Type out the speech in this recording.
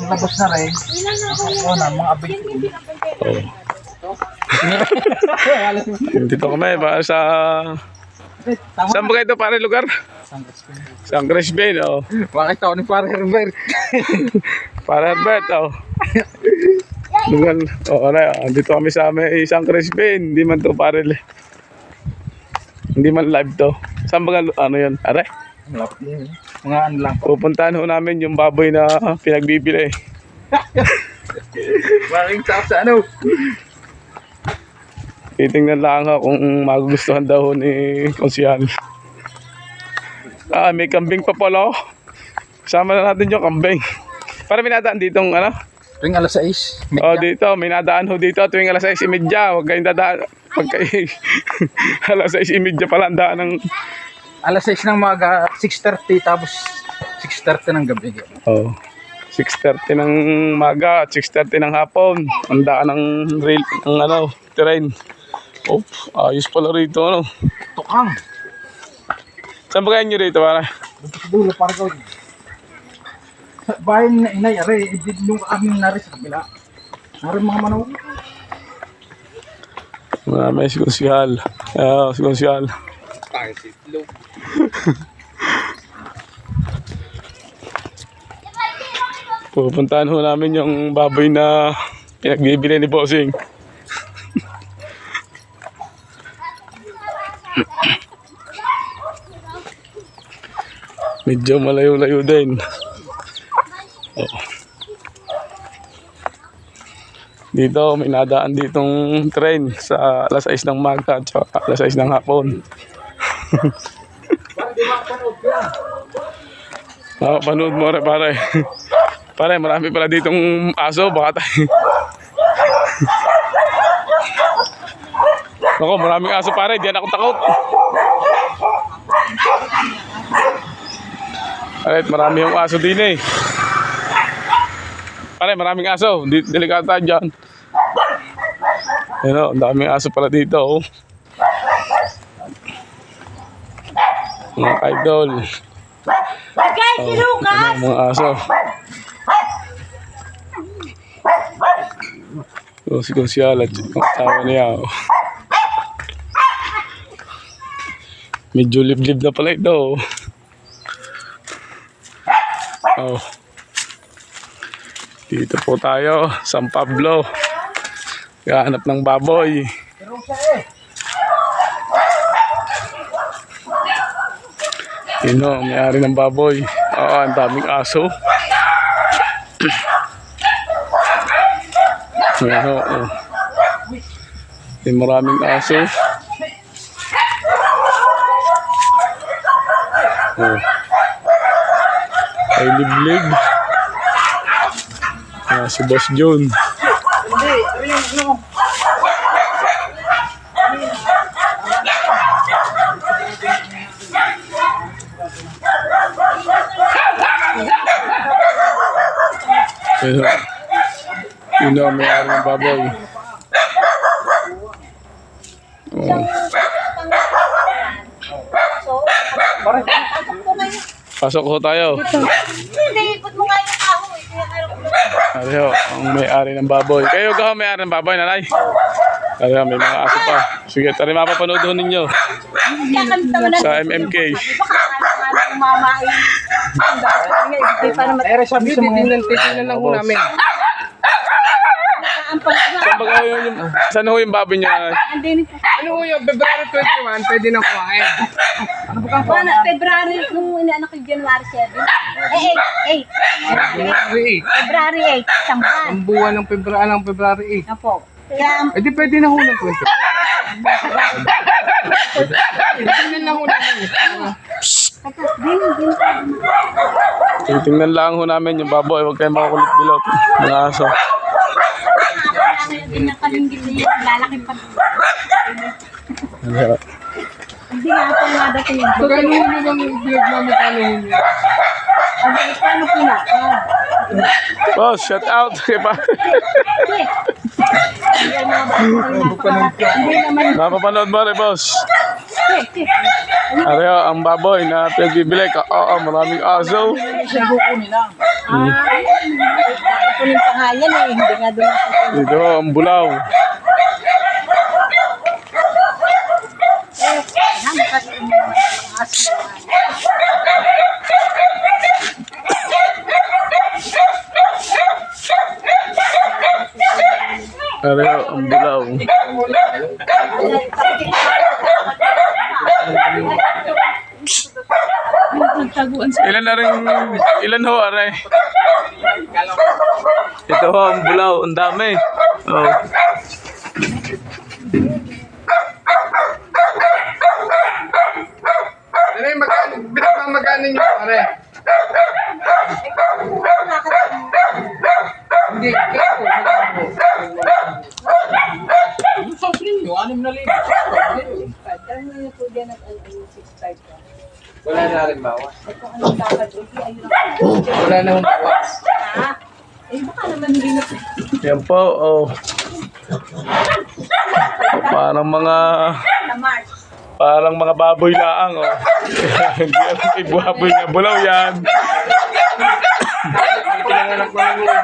labas na rin. Oo na, mga abig. Oh. Dito kami ba sa... Saan ba kayo ito pare lugar? San Crispin, oh. Bakit ako ni Pare Herbert? Pare Herbert, oh. Lugar, oh, dito kami sa San Crispin. Hindi man to pare. Hindi man live to. Saan ba ano yun? Are? Mga ano lang. Pupuntahan ho namin yung baboy na pinagbibili. Maring tap sa ano? Titingnan lang ako kung magugustuhan daw ni Konsyal. Ah, may kambing pa pala. Sama na natin yung kambing. Para may nadaan ditong ano? Tuwing alas 6. Oh, dito. May nadaan ho dito tuwing alas 6:30. Huwag kayong dadaan. Pagka alas 6:30 pala ang daan ng... Alas 6 ng maga, 6:30 tapos 6:30 ng gabi. Oh, 6:30 ng maga at 6:30 ng hapon. Ang daan ng rail, ng ano, terrain. Oh, ayos pala rito, ano. Tukang. Saan ba kayo nyo rito, para? Dito sa dulo, para gawin. Sa bahay na inay, are, ibig nung aming nari sa kabila. Nari mga manok. May si Konsyal. Si Konsyal. Pupuntahan ho namin yung baboy na pinagbibili ni Bossing. Medyo malayo-layo din. Oh. Dito, may nadaan ditong train sa alas 6 ng maga at alas 6 ng hapon. Panood mo rin pare. Pare, marami pala ditong aso. Baka tayo. Ako, maraming aso pare. Diyan ako takot. Alright, marami yung aso din eh. Pare, maraming aso. Delikado tayo dyan. Ayun, ang daming aso pala dito. Oh. Mga idol. Oh, mga aso. So, si Konsyal at yung asawa niya. Oh. Medyo liblib na pala ito. Oh. Dito po tayo, San Pablo. Kahanap ng baboy. Yun o, may-ari ng baboy. Ang daming aso. Ayan o, may maraming aso. Oh. Ay liblib. Si Boss John. Yun o, may-ari ng baboy. Oh. Pasok ko tayo. Hindi, ikot mo nga yung kahoy. Ariyo, ang may-ari ng baboy. Kayo ka may-ari ng baboy, nanay? Ariyo, may mga aso pa. Sige, tari mapapanood ho ninyo. Sa MMK. Pero sabi sa mga titignan lang ko namin. Saan ho yung baboy niya? Ano ho yung February 21, pwede na kumain. February, nung inaanak ko January 7. February 8. February 8, isang buwan. Ang buwan ng February 8. Apo. Kaya, Eh di pwede na ho ng 20. Titignan lang ho namin. Tingnan lang ho namin yung baboy. Huwag kayong makakulit bilot. Mga aso. hindi na kalinggit niya, lalaki pa. Hindi nga ako nga dating yung Magkano ho bang pinagmamagkano ho niya? paano po na? Boss, shout out. Yan mga hindi naman. Napapanood mo rin, boss. Ariyo, ang baboy na pinagbibili ka. Oo, maraming aso. kunin pa nga yan eh. Hindi nga doon ako. Dito ho, ang bulaw. Ang kasi mga aso naman. Ano ho, ang bulaw. Nagtaguan sa Ilan ho, aray? Ito ho, ang bulaw. Ang dami. Oh. Ano yung magkano? Binabang magkano nyo, pare? Hindi, ikaw. Yung sobrang nyo, 6,000. Wala na rin bawas. Wala na akong bawas. Eh, baka naman hindi na. Yan po, oh. Parang mga baboy laang, oh. Hindi yan kay baboy na bulaw yan. Pinanganak ko lang yun,